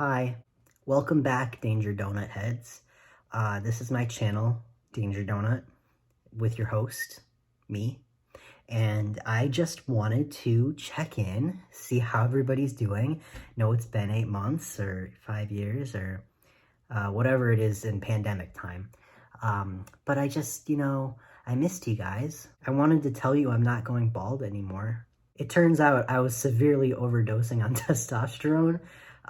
Hi, welcome back, Danger Donut Heads. This is my channel, Danger Donut, with your host, me. And I just wanted to check in, see how everybody's doing. Know it's been 8 months or 5 years or whatever it is in pandemic time. But I just, I missed you guys. I wanted to tell you I'm not going bald anymore. It turns out I was severely overdosing on testosterone.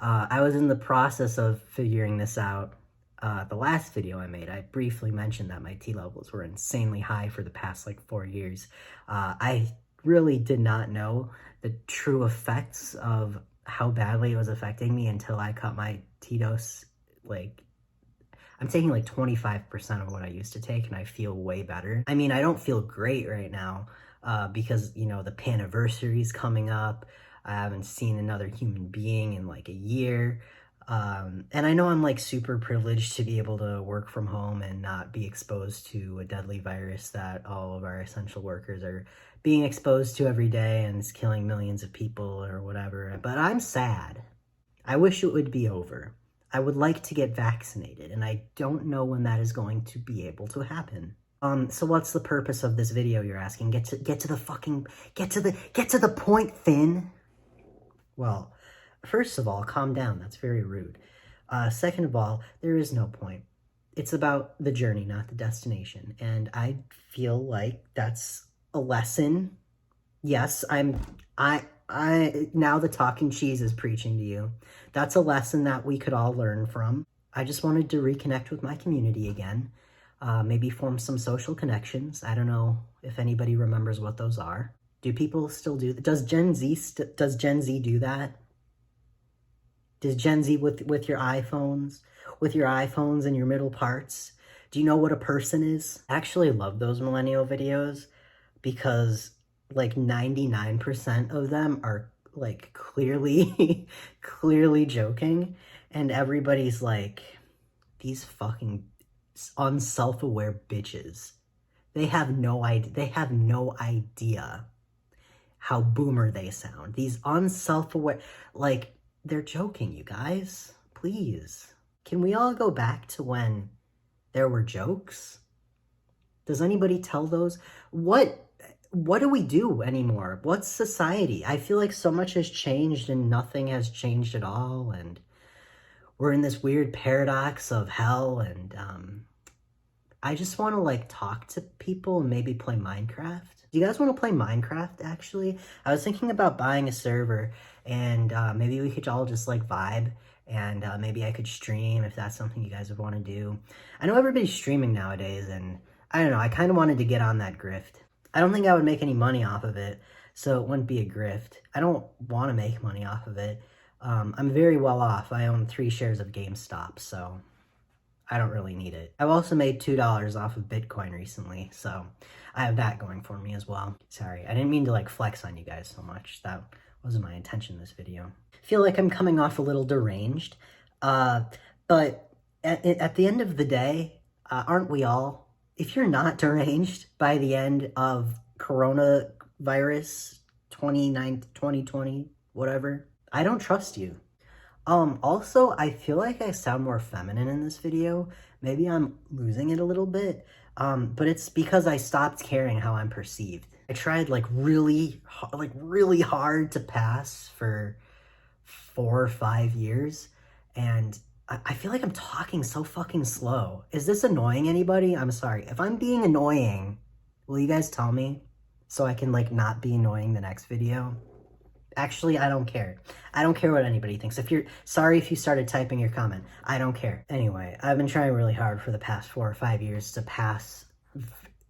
I was in the process of figuring this out. The last video I made, I briefly mentioned that my T levels were insanely high for the past 4 years. I really did not know the true effects of how badly it was affecting me until I cut my T dose. I'm taking 25% of what I used to take and I feel way better. I mean, I don't feel great right now because, the paniversary's coming up. I haven't seen another human being in a year. And I know I'm super privileged to be able to work from home and not be exposed to a deadly virus that all of our essential workers are being exposed to every day and is killing millions of people or whatever. But I'm sad. I wish it would be over. I would like to get vaccinated, and I don't know when that is going to be able to happen. So what's the purpose of this video, you're asking? Get to the point, Finn. Well, first of all, calm down. That's very rude. Second of all, there is no point. It's about the journey, not the destination. And I feel like that's a lesson. Yes, now the talking cheese is preaching to you. That's a lesson that we could all learn from. I just wanted to reconnect with my community again. Maybe form some social connections. I don't know if anybody remembers what those are. Do people still do that? Does Gen Z do that? Does Gen Z with your iPhones and your middle parts? Do you know what a person is? I actually love those millennial videos because 99% of them are clearly clearly joking, and everybody's these fucking unself-aware bitches. They have no idea how boomer they sound. These unself-aware, they're joking, you guys. Please. Can we all go back to when there were jokes? Does anybody tell those? What do we do anymore? What's society? I feel like so much has changed and nothing has changed at all, and we're in this weird paradox of hell, and I just want to talk to people and maybe play Minecraft. Do you guys want to play Minecraft, actually? I was thinking about buying a server, and maybe we could all just vibe, and maybe I could stream if that's something you guys would want to do. I know everybody's streaming nowadays, and I don't know, I kind of wanted to get on that grift. I don't think I would make any money off of it, so it wouldn't be a grift. I don't want to make money off of it. I'm very well off. I own 3 shares of GameStop, so I don't really need it. I've also made $2 off of Bitcoin recently, so I have that going for me as well. Sorry, I didn't mean to flex on you guys so much. That wasn't my intention in this video. I feel like I'm coming off a little deranged, but at the end of the day, aren't we all? If you're not deranged by the end of coronavirus 2020, whatever, I don't trust you. Also, I feel like I sound more feminine in this video. Maybe I'm losing it a little bit, but it's because I stopped caring how I'm perceived. I tried really hard to pass for 4 or 5 years, and I feel like I'm talking so fucking slow. Is this annoying anybody? I'm sorry. If I'm being annoying, will you guys tell me so I can not be annoying the next video? Actually, I don't care. I don't care what anybody thinks. Sorry if you started typing your comment. I don't care. Anyway, I've been trying really hard for the past 4 or 5 years to pass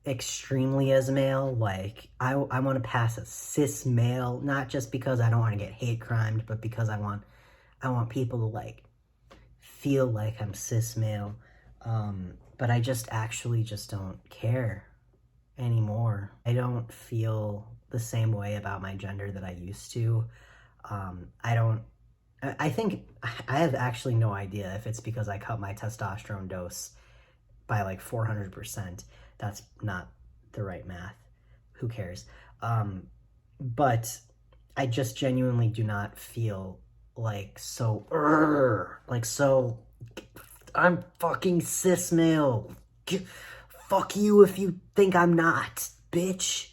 extremely as male. I want to pass a cis male, not just because I don't want to get hate crimed, but because I want people to feel like I'm cis male. But I actually don't care anymore. I don't feel the same way about my gender that I used to. I think I have actually no idea if it's because I cut my testosterone dose by 400%. That's not the right math. Who cares? But I just genuinely do not feel like so, like so, I'm fucking cis male. Fuck you if you think I'm not, bitch.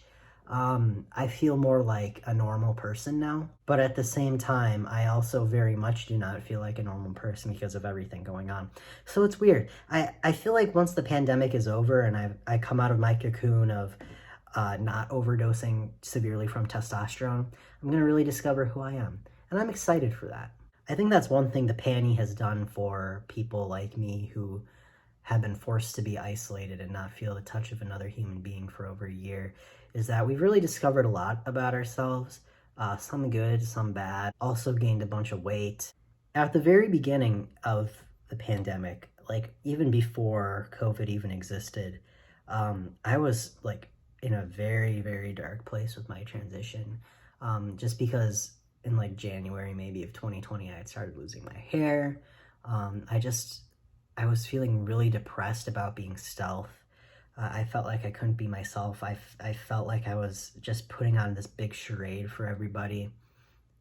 I feel more like a normal person now. But at the same time, I also very much do not feel like a normal person because of everything going on. So it's weird. I feel like once the pandemic is over and I come out of my cocoon of not overdosing severely from testosterone, I'm going to really discover who I am. And I'm excited for that. I think that's one thing the panty has done for people like me who have been forced to be isolated and not feel the touch of another human being for over a year, is that we've really discovered a lot about ourselves, some good, some bad, also gained a bunch of weight. At the very beginning of the pandemic, like even before COVID even existed, I was like in a very, very dark place with my transition, just because in like January maybe of 2020, I had started losing my hair. I was feeling really depressed about being stealth. I felt like I couldn't be myself. I felt like I was just putting on this big charade for everybody,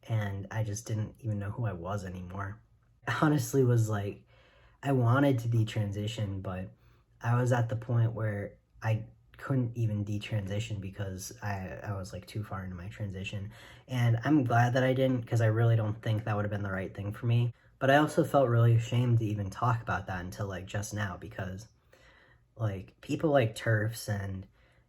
and I just didn't even know who I was anymore. I honestly was like, I wanted to detransition, but I was at the point where I couldn't even detransition because I was like too far into my transition. And I'm glad that I didn't, because I really don't think that would have been the right thing for me. But I also felt really ashamed to even talk about that until like just now, because like people like TERFs and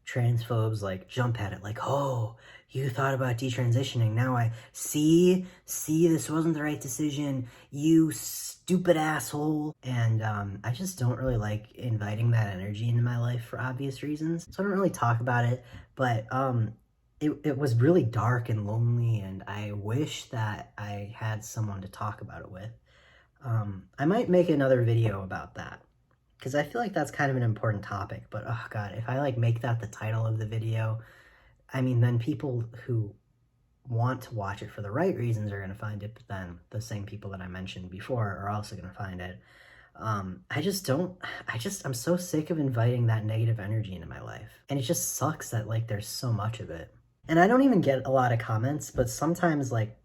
transphobes like jump at it like, oh, you thought about detransitioning, now I see this wasn't the right decision, you stupid asshole. And I just don't really like inviting that energy into my life for obvious reasons, so I don't really talk about it. But it was really dark and lonely, and I wish that I had someone to talk about it with. I might make another video about that, because I feel like that's kind of an important topic. But oh god, if I like make that the title of the video, I mean, then people who want to watch it for the right reasons are going to find it, but then the same people that I mentioned before are also going to find it. I'm so sick of inviting that negative energy into my life, and it just sucks that like there's so much of it. And I don't even get a lot of comments, but sometimes like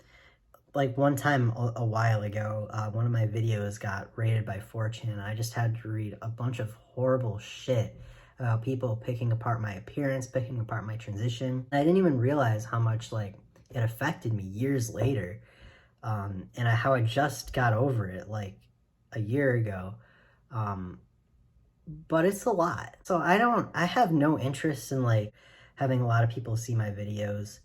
one time a while ago, one of my videos got rated by 4chan, and I just had to read a bunch of horrible shit about people picking apart my appearance, picking apart my transition. And I didn't even realize how much like it affected me years later, and how I just got over it like a year ago. But it's a lot. So I have no interest in like having a lot of people see my videos.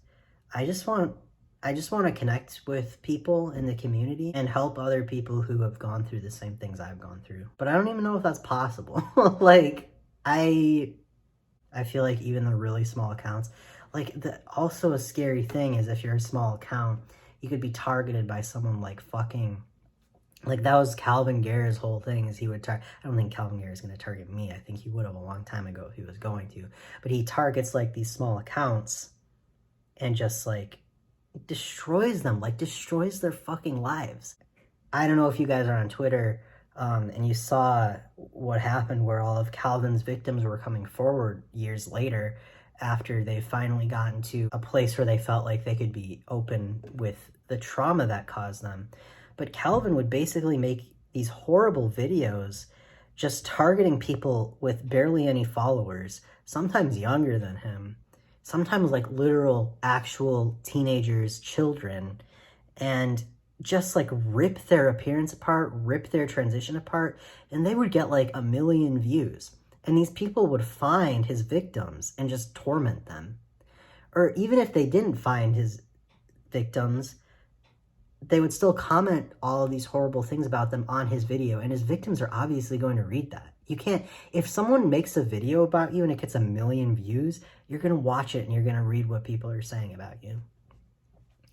I just want to connect with people in the community and help other people who have gone through the same things I've gone through. But I don't even know if that's possible. Like I feel like even the really small accounts, like also a scary thing is if you're a small account, you could be targeted by someone like fucking, like that was Calvin Garrett's whole thing, is he would I don't think Calvin Garrett is going to target me. I think he would have a long time ago if he was going to. But he targets like these small accounts and just like destroys them, like destroys their fucking lives. I don't know if you guys are on Twitter, and you saw what happened where all of Calvin's victims were coming forward years later after they finally gotten to a place where they felt like they could be open with the trauma that caused them. But Calvin would basically make these horrible videos just targeting people with barely any followers, sometimes younger than him, sometimes like literal actual teenagers, children, and just like rip their appearance apart, rip their transition apart, and they would get like 1 million views. And these people would find his victims and just torment them. Or even if they didn't find his victims, they would still comment all of these horrible things about them on his video, and his victims are obviously going to read that. You can't, if someone makes a video about you and it gets 1 million views, you're going to watch it and you're going to read what people are saying about you.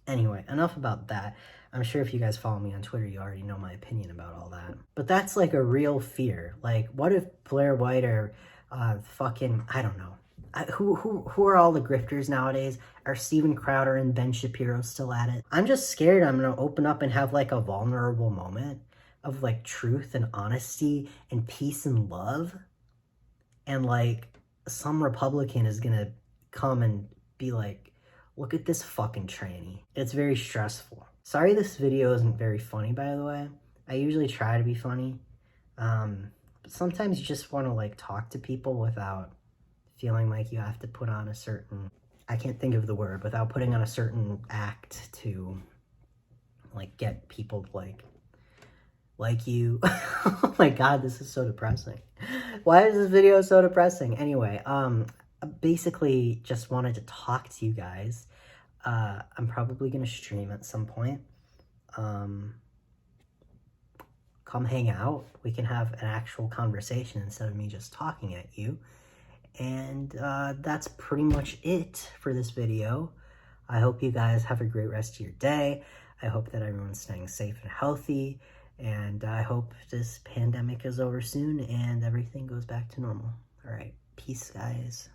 Anyway, enough about that. I'm sure if you guys follow me on Twitter, you already know my opinion about all that. But that's like a real fear. Like, what if Blair White or fucking, I don't know. Who are all the grifters nowadays? Are Steven Crowder and Ben Shapiro still at it? I'm just scared I'm gonna open up and have like a vulnerable moment of like truth and honesty and peace and love, and like some Republican is gonna come and be like, look at this fucking tranny. It's very stressful. Sorry this video isn't very funny, by the way. I usually try to be funny. But sometimes you just want to like talk to people without feeling like you have to put on a certain, I can't think of the word, without putting on a certain act to like get people to like you. Oh my god, this is so depressing. Why is this video so depressing? Anyway, basically just wanted to talk to you guys. I'm probably gonna stream at some point. Come hang out. We can have an actual conversation instead of me just talking at you. And that's pretty much it for this video. I hope you guys have a great rest of your day. I hope that everyone's staying safe and healthy. And I hope this pandemic is over soon and everything goes back to normal. All right. Peace, guys.